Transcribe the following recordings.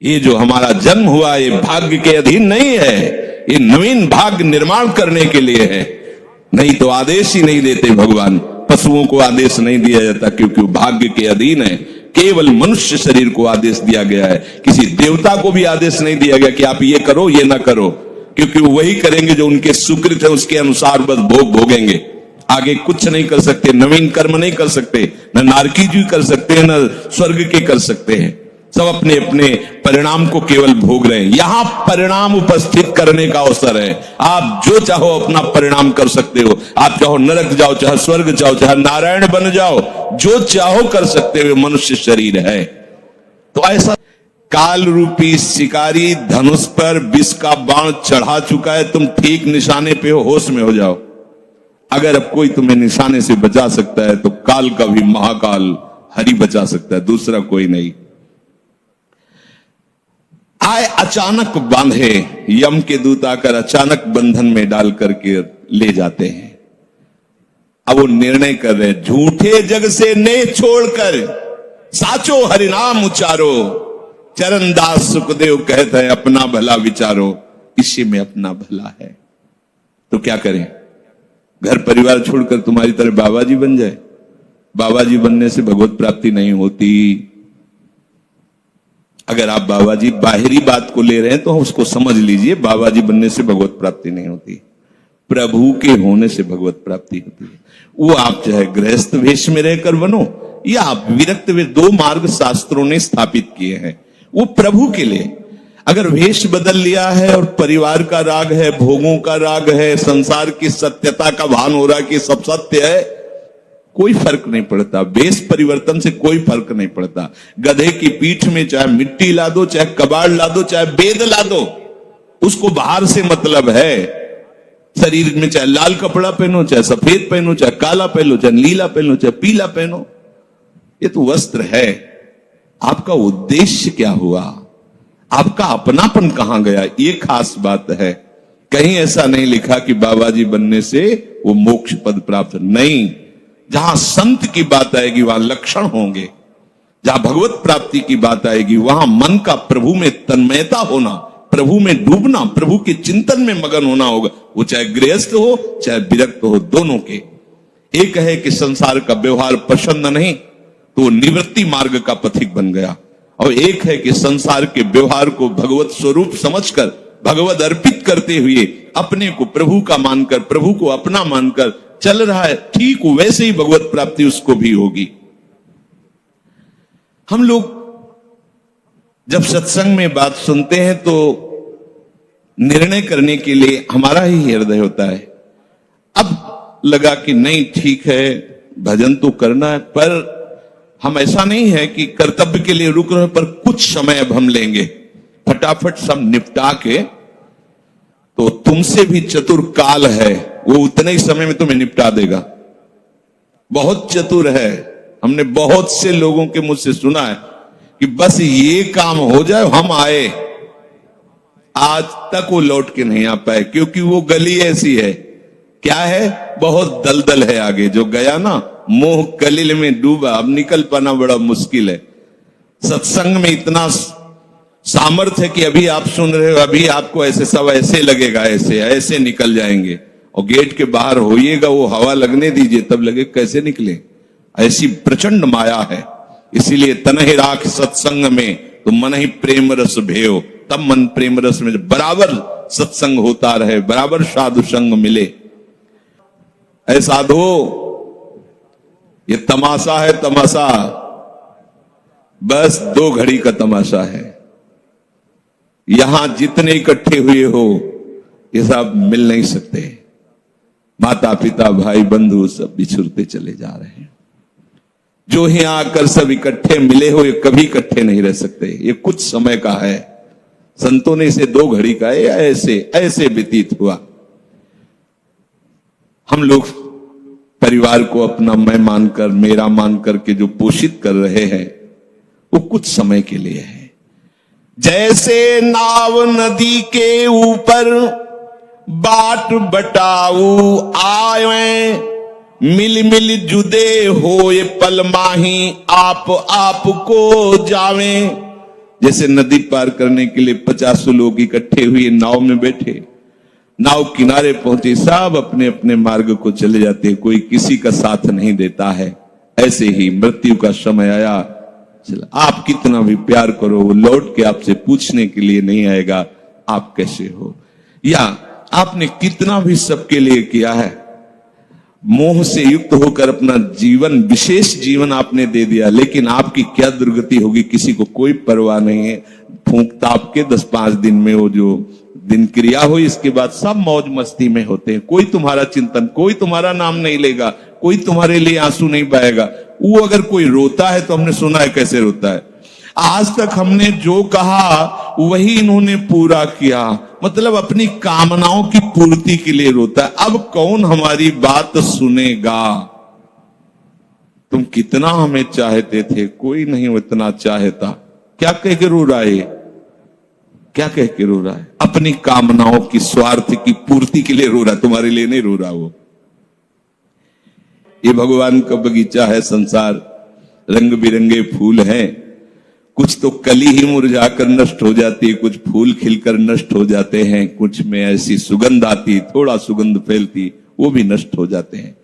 ये जो हमारा जन्म हुआ ये भाग्य के अधीन नहीं है, ये नवीन भाग्य निर्माण करने के लिए है। नहीं तो आदेश ही नहीं देते भगवान। पशुओं को आदेश नहीं दिया जाता क्योंकि वो भाग्य के अधीन है। केवल मनुष्य शरीर को आदेश दिया गया है। किसी देवता को भी आदेश नहीं दिया गया कि आप ये करो ये ना करो, क्योंकि वो वही करेंगे जो उनके सुकृत है, उसके अनुसार बस भोग भोगेंगे। आगे कुछ नहीं कर सकते, नवीन कर्म नहीं कर सकते, न नारकी जी कर सकते हैं, न स्वर्ग के कर सकते हैं। सब अपने अपने परिणाम को केवल भोग रहे हैं। यहां परिणाम उपस्थित करने का अवसर है। आप जो चाहो अपना परिणाम कर सकते हो। आप चाहो नरक जाओ, चाहे स्वर्ग जाओ, चाहे नारायण बन जाओ, जो चाहो कर सकते हो। मनुष्य शरीर है तो ऐसा काल रूपी शिकारी धनुष पर विष का बाण चढ़ा चुका है। तुम ठीक निशाने पे हो, होश में हो जाओ। अगर अब कोई तुम्हें निशाने से बचा सकता है तो काल का भी महाकाल हरि बचा सकता है, दूसरा कोई नहीं। आए अचानक बांधे, यम के दूत आकर अचानक बंधन में डाल करके ले जाते हैं। अब वो निर्णय कर रहे, झूठे जग से ने छोड़कर साचो हरिनाम उचारो। चरणदास सुखदेव कहते हैं अपना भला विचारो, इसी में अपना भला है। तो क्या करें? घर परिवार छोड़कर तुम्हारी तरह बाबा जी बन जाए? बाबा जी बनने से भगवत प्राप्ति नहीं होती। अगर आप बाबा जी बाहरी बात को ले रहे हैं तो उसको समझ लीजिए, बाबा जी बनने से भगवत प्राप्ति नहीं होती, प्रभु के होने से भगवत प्राप्ति होती है। वो आप चाहे गृहस्थ वेश में रहकर बनो या आप विरक्त वेश, दो मार्ग शास्त्रों ने स्थापित किए हैं, वो प्रभु के लिए। अगर वेश बदल लिया है और परिवार का राग है, भोगों का राग है, संसार की सत्यता का भान हो रहा है कि सब सत्य है, कोई फर्क नहीं पड़ता। वेश परिवर्तन से कोई फर्क नहीं पड़ता। गधे की पीठ में चाहे मिट्टी ला दो, चाहे कबाड़ ला दो, चाहे बेद ला दो, उसको बाहर से मतलब है। शरीर में चाहे लाल कपड़ा पहनो, चाहे सफेद पहनो, चाहे काला पहनो, चाहे नीला पहनो, चाहे पीला पहनो, ये तो वस्त्र है। आपका उद्देश्य क्या हुआ? आपका अपनापन कहां गया? ये खास बात है। कहीं ऐसा नहीं लिखा कि बाबा जी बनने से वो मोक्ष पद प्राप्त, नहीं। जहां संत की बात आएगी वहां लक्षण होंगे। जहां भगवत प्राप्ति की बात आएगी वहां मन का प्रभु में तन्मयता होना, प्रभु में डूबना, प्रभु के चिंतन में मगन होना होगा। वो चाहे गृहस्थ हो चाहे विरक्त हो, दोनों के। एक है कि संसार का व्यवहार पसंद नहीं तो निवृत्ति मार्ग का पथिक बन गया, और एक है कि संसार के व्यवहार को भगवत स्वरूप समझकर, भगवत अर्पित करते हुए अपने को प्रभु का मानकर, प्रभु को अपना मानकर चल रहा है, ठीक वैसे ही भगवत प्राप्ति उसको भी होगी। हम लोग जब सत्संग में बात सुनते हैं तो निर्णय करने के लिए हमारा ही हृदय होता है। अब लगा कि नहीं ठीक है, भजन तो करना है, पर हम ऐसा नहीं है कि कर्तव्य के लिए रुक रहे, पर कुछ समय अब हम लेंगे, फटाफट सब निपटा के। तो तुमसे भी चतुर काल है, वो उतने ही समय में तुम्हें निपटा देगा। बहुत चतुर है। हमने बहुत से लोगों के मुझ से सुना है कि बस ये काम हो जाए हम आए, आज तक वो लौट के नहीं आ पाए, क्योंकि वो गली ऐसी है। क्या है? बहुत दलदल है आगे। जो गया ना मोह कलिल में डूबा, अब निकल पाना बड़ा मुश्किल है। सत्संग में इतना सामर्थ्य है कि अभी आप सुन रहे हो, अभी आपको ऐसे सब ऐसे लगेगा, ऐसे ऐसे निकल जाएंगे, और गेट के बाहर होइएगा, वो हवा लगने दीजिए, तब लगे कैसे निकले। ऐसी प्रचंड माया है। इसीलिए तन ही राख सत्संग में तो मन ही प्रेम रस भेयो, तब मन प्रेम रस में बराबर सत्संग होता रहे, बराबर साधु संग मिले। ऐ साधो, ये तमाशा है, तमाशा बस 2 घड़ी का तमाशा है। यहां जितने इकट्ठे हुए हो ये सब मिल नहीं सकते। माता पिता भाई बंधु सब बिछुड़ते चले जा रहे हैं। जो ही आकर सब इकट्ठे मिले हो, ये कभी इकट्ठे नहीं रह सकते। ये कुछ समय का है। संतों ने इसे 2 घड़ी का ऐसे ऐसे व्यतीत हुआ। हम लोग परिवार को अपना मैं मानकर, मेरा मानकर के जो पोषित कर रहे हैं वो कुछ समय के लिए है। जैसे नाव नदी के ऊपर बाट बटाऊ आए, मिल मिल जुदे होए पल माही आप को जावे। जैसे नदी पार करने के लिए 50 लोग इकट्ठे हुए नाव में बैठे, नाव किनारे पहुंचे, सब अपने अपने मार्ग को चले जाते हैं, कोई किसी का साथ नहीं देता है। ऐसे ही मृत्यु का समय आया, आप कितना भी प्यार करो वो लौट के आपसे पूछने के लिए नहीं आएगा आप कैसे हो, या आपने कितना भी सबके लिए किया है, मोह से युक्त होकर अपना जीवन, विशेष जीवन आपने दे दिया, लेकिन आपकी क्या दुर्गति होगी किसी को कोई परवाह नहीं है। फूंक ताप के 10-5 दिन में वो जो दिन क्रिया हुई, इसके बाद सब मौज मस्ती में होते हैं। कोई तुम्हारा चिंतन, कोई तुम्हारा नाम नहीं लेगा, कोई तुम्हारे लिए आंसू नहीं बहाएगा। वो अगर कोई रोता है तो हमने सुना है कैसे रोता है। आज तक हमने जो कहा वही इन्होंने पूरा किया, मतलब अपनी कामनाओं की पूर्ति के लिए रोता है। अब कौन हमारी बात सुनेगा? तुम कितना हमें चाहते थे, कोई नहीं उतना चाहता। क्या कह के रो रहा है? क्या कह के रो रहा है? अपनी कामनाओं की, स्वार्थ की पूर्ति के लिए रो रहा है, तुम्हारे लिए नहीं रो रहा। वो ये भगवान का बगीचा है संसार, रंग बिरंगे फूल हैं, कुछ तो कली ही मुरझाकर नष्ट हो जाती है, कुछ फूल खिलकर नष्ट हो जाते हैं, कुछ में ऐसी सुगंध आती, थोड़ा सुगंध फैलती, वो भी नष्ट हो जाते हैं।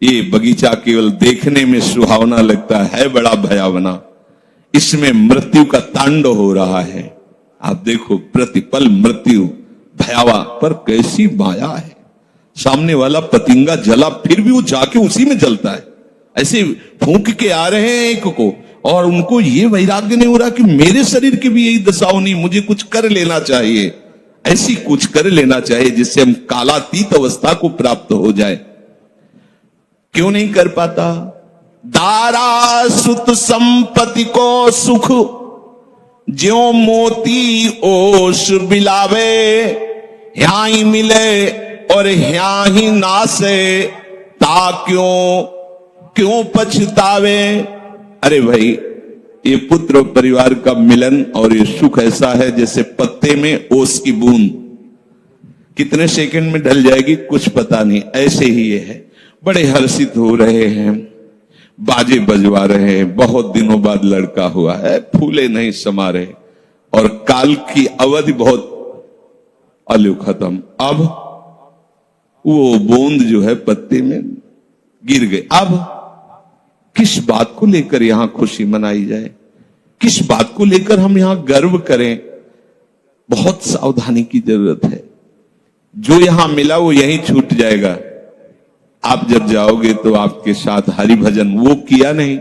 ये बगीचा केवल देखने में सुहावना लगता है, बड़ा भयावना। इसमें मृत्यु का तांडव हो रहा है। आप देखो, प्रतिपल मृत्यु भयावह, पर कैसी माया है। सामने वाला पतिंगा जला, फिर भी वो जाके उसी में जलता है। ऐसे फूंक के आ रहे हैं एक को, और उनको ये वैराग्य नहीं हो रहा कि मेरे शरीर की भी यही दशा होनी, मुझे कुछ कर लेना चाहिए, ऐसी कुछ कर लेना चाहिए जिससे हम कालातीत अवस्था को प्राप्त हो जाए। क्यों नहीं कर पाता? दारा सुत संपत्ति को सुख, ज्यों मोती ओस बिलावे, यहाँ ही मिले और यहाँ ही नासे, ता क्यों पछतावे। अरे भाई, ये पुत्र परिवार का मिलन और ये सुख ऐसा है जैसे पत्ते में ओस की बूंद, कितने सेकंड में ढल जाएगी कुछ पता नहीं। ऐसे ही ये है। बड़े हर्षित हो रहे हैं, बाजे बजवा रहे हैं, बहुत दिनों बाद लड़का हुआ है, फूले नहीं समा रहे, और काल की अवधि बहुत अलू खत्म। अब वो बूंद जो है पत्ते में गिर गई। अब किस बात को लेकर यहां खुशी मनाई जाए, किस बात को लेकर हम यहां गर्व करें? बहुत सावधानी की जरूरत है। जो यहां मिला वो यहीं छूट जाएगा। आप जब जाओगे तो आपके साथ हरि भजन वो किया नहीं,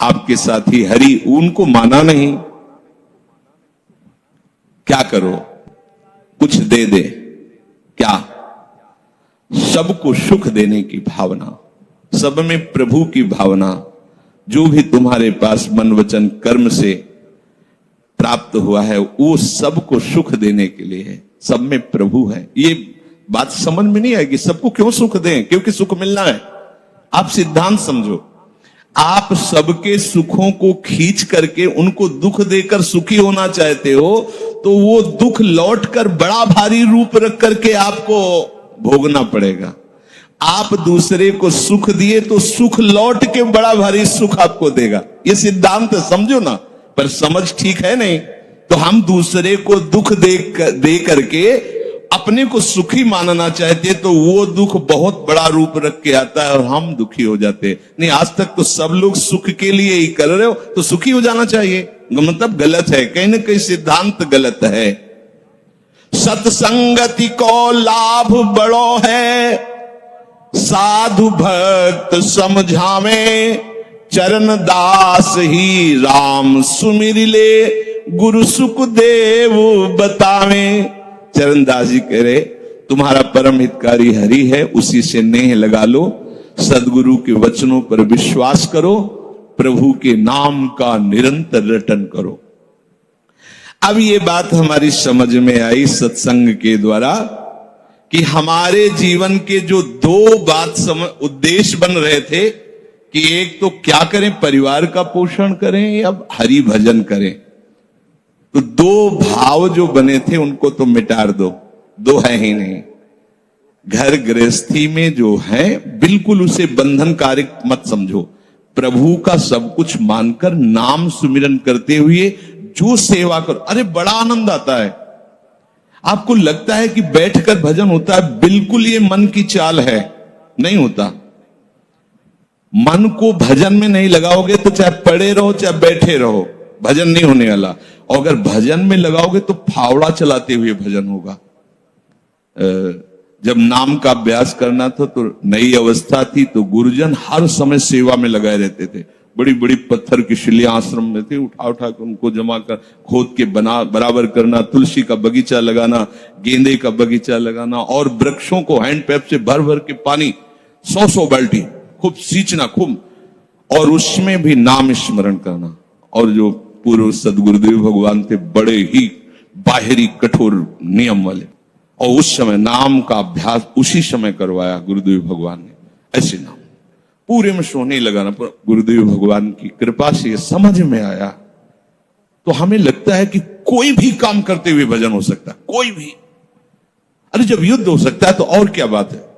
आपके साथ ही हरि उनको माना नहीं, क्या करो? कुछ दे दे, क्या? सबको सुख देने की भावना, सब में प्रभु की भावना, जो भी तुम्हारे पास मन वचन कर्म से प्राप्त हुआ है वो सबको सुख देने के लिए है, सब में प्रभु है। ये बात समझ में नहीं आएगी, सबको क्यों सुख दें? क्योंकि सुख मिलना है। आप सिद्धांत समझो, आप सबके सुखों को खींच करके उनको दुख देकर सुखी होना चाहते हो, तो वो दुख लौटकर बड़ा भारी रूप रख करके आपको भोगना पड़ेगा। आप दूसरे को सुख दिए तो सुख लौट के बड़ा भारी सुख आपको देगा। ये सिद्धांत समझो ना, पर समझ ठीक है नहीं। तो हम दूसरे को दुख दे करके अपने को सुखी मानना चाहते, तो वो दुख बहुत बड़ा रूप रख के आता है और हम दुखी हो जाते। नहीं, आज तक तो सब लोग सुख के लिए ही कर रहे हो, तो सुखी हो जाना चाहिए। मतलब गलत है, कहीं ना कहीं सिद्धांत गलत है। सत्संगति को लाभ बड़ो है, साधु भक्त समझावे, चरण दास ही राम सुमिर ले, गुरु सुख देव बतावे। चरणदास जी कह रहे, तुम्हारा परम हितकारी हरि है, उसी से नेह लगा लो, सदगुरु के वचनों पर विश्वास करो, प्रभु के नाम का निरंतर रटन करो। अब ये बात हमारी समझ में आई सत्संग के द्वारा कि हमारे जीवन के जो दो बात उद्देश्य बन रहे थे कि एक तो क्या करें, परिवार का पोषण करें या हरि भजन करें। तो दो भाव जो बने थे उनको तो मिटा दो, दो है ही नहीं। घर गृहस्थी में जो है बिल्कुल उसे बंधनकारक मत समझो। प्रभु का सब कुछ मानकर नाम सुमिरन करते हुए जो सेवा करो, अरे बड़ा आनंद आता है। आपको लगता है कि बैठकर भजन होता है, बिल्कुल ये मन की चाल है, नहीं होता। मन को भजन में नहीं लगाओगे तो चाहे पड़े रहो चाहे बैठे रहो, भजन नहीं होने वाला। और अगर भजन में लगाओगे तो फावड़ा चलाते हुए भजन होगा। जब नाम का अभ्यास करना था तो नई अवस्था थी, तो गुरुजन हर समय सेवा में लगाए रहते थे। बड़ी बड़ी पत्थर की शिलियां आश्रम में थी, उठा उठा कर उनको जमा कर खोद के बना बराबर करना, तुलसी का बगीचा लगाना, गेंदे का बगीचा लगाना, और वृक्षों को हैंड पैप से भर भर के पानी 100 बाल्टी खूब सींचना खूब, और उसमें भी नाम स्मरण करना। और जो पूर्व सदगुरुदेव भगवान थे, बड़े ही बाहरी कठोर नियम वाले, और उस समय नाम का अभ्यास उसी समय करवाया गुरुदेव भगवान ने। ऐसे नाम पूरे में सोने लगाना, गुरुदेव भगवान की कृपा से समझ में आया। तो हमें लगता है कि कोई भी काम करते हुए भजन हो सकता है, कोई भी। अरे जब युद्ध हो सकता है तो और क्या बात है।